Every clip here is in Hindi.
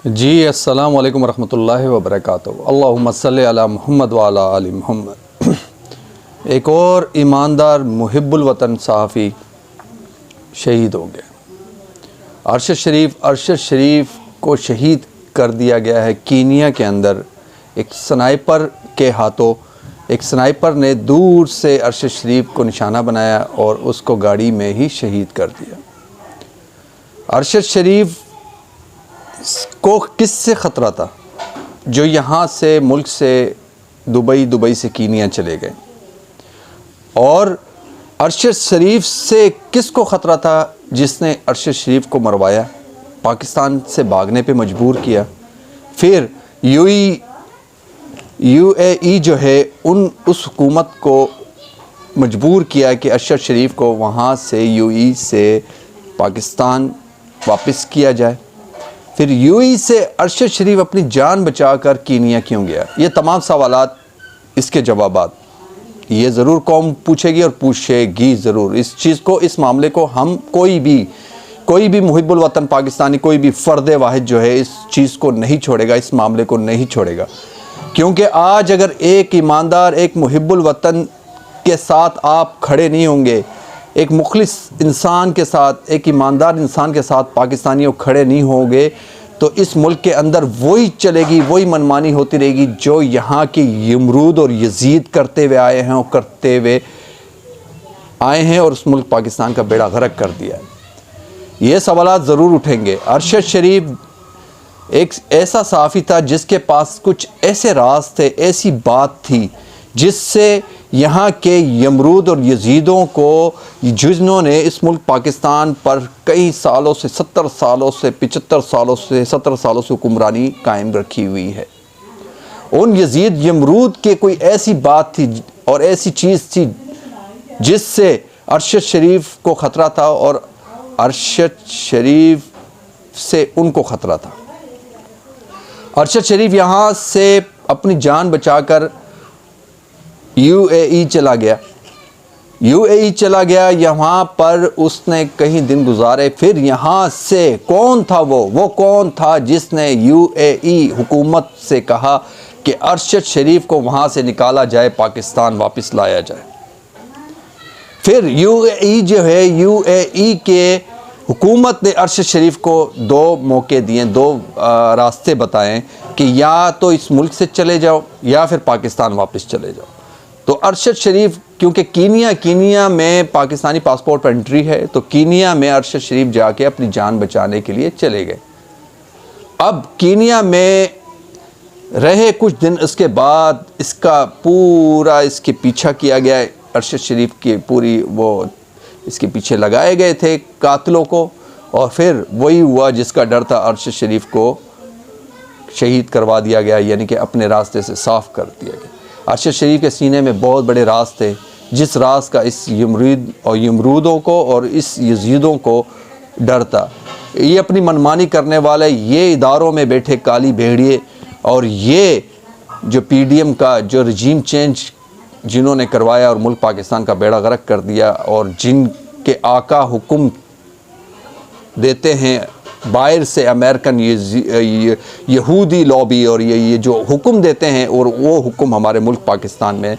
जी अस्सलाम वालेकुम रहमतुल्लाहि व बरकातुहू। अल्लाहुम्मा सल्लि अला मुहम्मद व अला आलि मुहम्मद। एक और ईमानदार मुहिब्बुल वतन सहाफ़ी शहीद हो गया। अरशद शरीफ को शहीद कर दिया गया है कीनिया के अंदर। एक स्नाइपर के हाथों एक स्नाइपर ने दूर से अरशद शरीफ को निशाना बनाया और उसको गाड़ी में ही शहीद कर दिया। अरशद शरीफ को किससे ख़तरा था? जो यहाँ से मुल्क से दुबई से कीनिया चले गए। और अरशद शरीफ से किसको ख़तरा था? जिसने अरशद शरीफ को मरवाया, पाकिस्तान से भागने पे मजबूर किया। फिर यूएई जो है उस हुकूमत को मजबूर किया कि अरशद शरीफ को वहाँ से यूएई से पाकिस्तान वापस किया जाए। फिर यूएई से अरशद शरीफ अपनी जान बचाकर कीनिया क्यों गया? ये तमाम सवालात, इसके जवाबात ये ज़रूर कौम पूछेगी और पूछेगी ज़रूर। इस चीज़ को, इस मामले को हम कोई भी मुहिब्बुल वतन पाकिस्तानी, कोई भी फ़र्द वाहिद जो है इस चीज़ को नहीं छोड़ेगा, इस मामले को नहीं छोड़ेगा। क्योंकि आज अगर एक ईमानदार, एक मुहिब्बुल वतन के साथ आप खड़े नहीं होंगे, एक मुखलिस इंसान के साथ, एक ईमानदार इंसान के साथ पाकिस्तानियों खड़े नहीं होंगे, तो इस मुल्क के अंदर वही चलेगी, वही मनमानी होती रहेगी जो यहाँ के यमरूद और यजीद करते हुए आए हैं और करते हुए आए हैं और उस मुल्क पाकिस्तान का बेड़ा गर्क कर दिया है। ये सवालात ज़रूर उठेंगे। अरशद शरीफ एक ऐसा सहाफ़ी था जिसके पास कुछ ऐसे राज थे, ऐसी बात थी जिससे यहाँ के यमरूद और यजीदों को, जिन्होंने इस मुल्क पाकिस्तान पर कई सालों से, 70 सालों से, 75 सालों से, 17 सालों से हुक्मरानी कायम रखी हुई है, उन यजीद यमरूद के कोई ऐसी बात थी और ऐसी चीज़ थी जिससे अरशद शरीफ को ख़तरा था और अरशद शरीफ से उनको ख़तरा था। अरशद शरीफ यहाँ से अपनी जान बचाकर यूएई चला गया। यहाँ पर उसने कई दिन गुजारे। फिर यहाँ से कौन था वो कौन था जिसने यूएई हुकूमत से कहा कि अरशद शरीफ को वहाँ से निकाला जाए, पाकिस्तान वापस लाया जाए। फिर यूएई जो है, यूएई के हुकूमत ने अरशद शरीफ को दो मौके दिए, दो रास्ते बताएं कि या तो इस मुल्क से चले जाओ या फिर पाकिस्तान वापस चले जाओ। तो अरशद शरीफ, क्योंकि कीनिया में पाकिस्तानी पासपोर्ट पर एंट्री है, तो कीनिया में अरशद शरीफ जाके अपनी जान बचाने के लिए चले गए। अब कीनिया में रहे कुछ दिन, उसके बाद इसके पीछा किया गया। अरशद शरीफ की पूरी वो इसके पीछे लगाए गए थे कातिलों को, और फिर वही हुआ जिसका डर था, अरशद शरीफ को शहीद करवा दिया गया, यानी कि अपने रास्ते से साफ़ कर दिया गया। अरशद शरीफ के सीने में बहुत बड़े राज थे, जिस राज का इस यमरूदों को और इस यजीदों को डर था। ये अपनी मनमानी करने वाले, ये इदारों में बैठे काली भेड़िए, और ये जो पीडीएम का जो रजीम चेंज जिन्होंने करवाया और मुल्क पाकिस्तान का बेड़ा गर्क कर दिया, और जिनके आका हुक्म देते हैं बाहर से, अमेरिकन यहूदी लॉबी, और ये जो हुक्म देते हैं और वो हुक्म हमारे मुल्क पाकिस्तान में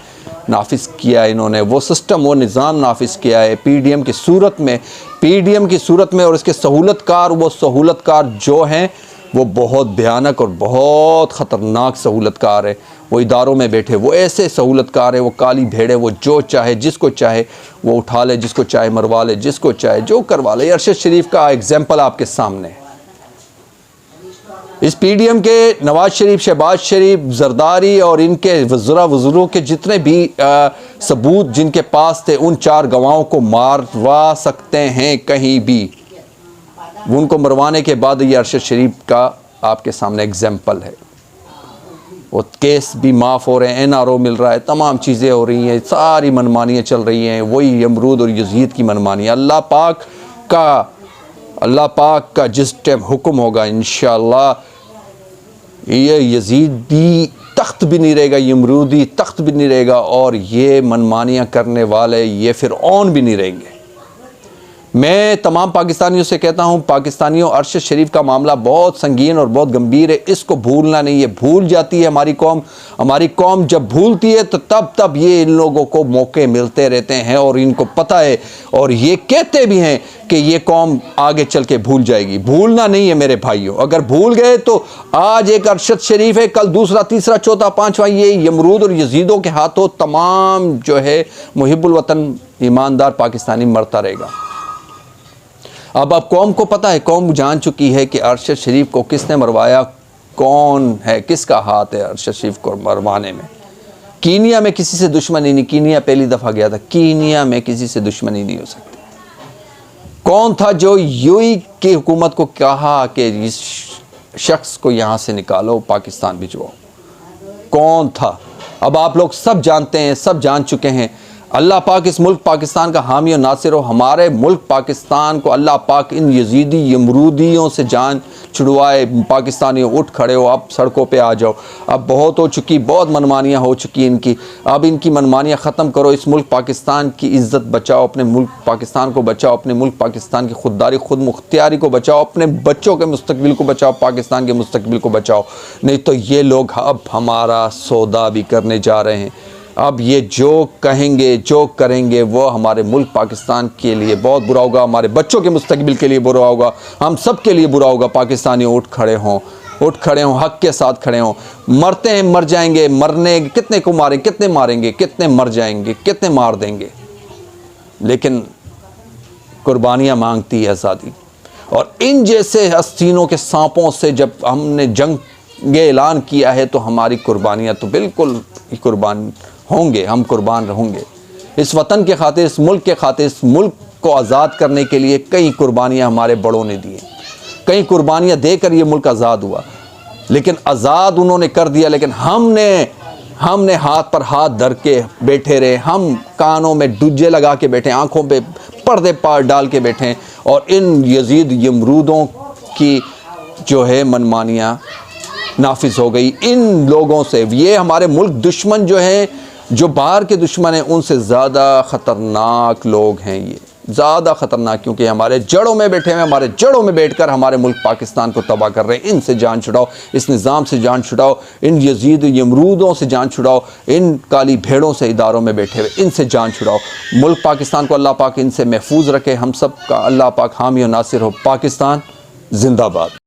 नाफिज किया है इन्होंने, वो सिस्टम, वो निज़ाम नाफिज किया है पीडीएम की सूरत में। और इसके सहूलतकार जो हैं वो बहुत भयानक और बहुत ख़तरनाक सहूलतकार है। वो इदारों में बैठे वो ऐसे सहूलतकार है, वो काली भेड़े, वो जो चाहे जिसको चाहे वो उठा ले, जिसको चाहे मरवा ले, जिसको चाहे जो करवा ले। अरशद शरीफ का एग्जाम्पल आपके सामने है। इस पीडीएम के नवाज शरीफ, शहबाज शरीफ, जरदारी और इनके वज़ुरों के जितने भी सबूत जिनके पास थे, उन 4 गवाहों को मारवा सकते हैं कहीं भी। उनको मरवाने के बाद ये अरशद शरीफ का आपके सामने एग्जाम्पल है। वो केस भी माफ़ हो रहे हैं, एनआरओ मिल रहा है, तमाम चीज़ें हो रही हैं, सारी मनमानियाँ चल रही हैं, वही यमरूद और यजीद की मनमानी। अल्लाह पाक का जिस टाइम हुक्म होगा, इंशाअल्लाह ये यजीदी तख्त भी नहीं रहेगा, यमरूदी तख्त भी नहीं रहेगा, और ये मनमानियाँ करने वाले ये फ़िरऔन भी नहीं रहेंगे। मैं तमाम पाकिस्तानियों से कहता हूं, पाकिस्तानियों, अरशद शरीफ का मामला बहुत संगीन और बहुत गंभीर है, इसको भूलना नहीं है। भूल जाती है हमारी कौम जब भूलती है तो तब ये इन लोगों को मौके मिलते रहते हैं और इनको पता है और ये कहते भी हैं कि ये कौम आगे चल के भूल जाएगी। भूलना नहीं है मेरे भाइयों, अगर भूल गए तो आज एक अरशद शरीफ है, कल दूसरा, तीसरा, चौथा, पांचवा, ये यमरूद और यजीदों के हाथों तमाम जो है मुहिब्बुल वतन ईमानदार पाकिस्तानी मरता रहेगा। अब कौम को पता है, कौम जान चुकी है कि अरशद शरीफ को किसने मरवाया, कौन है, किसका हाथ है अरशद शरीफ को मरवाने में। कीनिया में किसी से दुश्मनी नहीं, कीनिया पहली दफ़ा गया था, कीनिया में किसी से दुश्मनी नहीं हो सकती। कौन था जो यूएई की हुकूमत को कहा कि इस शख्स को यहाँ से निकालो, पाकिस्तान भिजवाओ? कौन था? अब आप लोग सब जानते हैं, सब जान चुके हैं। अल्लाह पाक इस मुल्क पाकिस्तान का हामी और नासिर हो। हमारे मुल्क पाकिस्तान को अल्लाह पाक इन यजीदी यमरूदियों से जान छुड़वाए। पाकिस्तानियों उठ खड़े हो, अब सड़कों पे आ जाओ। अब बहुत हो चुकी, बहुत मनमानियाँ हो चुकी इनकी। अब इनकी मनमानियाँ ख़त्म करो, इस मुल्क पाकिस्तान की इज़्ज़त बचाओ, अपने मुल्क पाकिस्तान को बचाओ, अपने मुल्क पाकिस्तान की खुददारी खुद मुख्तियारी को बचाओ, अपने बच्चों के मुस्तकबिल को बचाओ, पाकिस्तान के मुस्तकबिल को बचाओ। नहीं तो ये लोग अब हमारा सौदा भी करने जा रहे हैं। अब ये जो कहेंगे, जो करेंगे, वो हमारे मुल्क पाकिस्तान के लिए बहुत बुरा होगा, हमारे बच्चों के मुस्तकबिल के लिए बुरा होगा, हम सब के लिए बुरा होगा। पाकिस्तानी उठ खड़े हों, हक़ के साथ खड़े हों। मरते हैं, मर जाएंगे, मरने कितने को मारेंगे, कितने मारेंगे, कितने मर जाएंगे, कितने मार देंगे, लेकिन कुर्बानियाँ मांगती है आज़ादी। और इन जैसे हस्तीनों के सांपों से जब हमने जंग ऐलान किया है तो हमारी कुर्बानियाँ तो बिल्कुल कुर्बान होंगे, हम कुर्बान होंगे। इस वतन के खातिर, इस मुल्क के खातिर, इस मुल्क को आज़ाद करने के लिए कई कुर्बानियाँ हमारे बड़ों ने दी, कई कुर्बानियाँ देकर ये मुल्क आज़ाद हुआ। लेकिन आज़ाद उन्होंने कर दिया, लेकिन हमने हाथ पर हाथ धर के बैठे रहे, हम कानों में डुज्जे लगा के बैठे, आँखों पे पर्दे पार डाल के बैठे और इन यजीद यमरूदों की जो है मनमानियाँ नाफिज हो गई इन लोगों से। ये हमारे मुल्क दुश्मन जो हैं, जो बाहर के दुश्मन हैं, उनसे ज़्यादा ख़तरनाक लोग हैं ये, ज़्यादा ख़तरनाक, क्योंकि हमारे जड़ों में बैठे हुए, हमारे जड़ों में बैठकर हमारे मुल्क पाकिस्तान को तबाह कर रहे हैं। इनसे जान छुड़ाओ, इस निज़ाम से जान छुड़ाओ, इन यजीद यमरूदों से जान छुड़ाओ, इन काली भेड़ों से इदारों में बैठे हुए, इनसे जान छुड़ाओ। मुल्क पाकिस्तान को अल्लाह पाक इनसे महफूज रखे। हम सब का अल्लाह पाक हामी और नासिर हो। पाकिस्तान जिंदाबाद।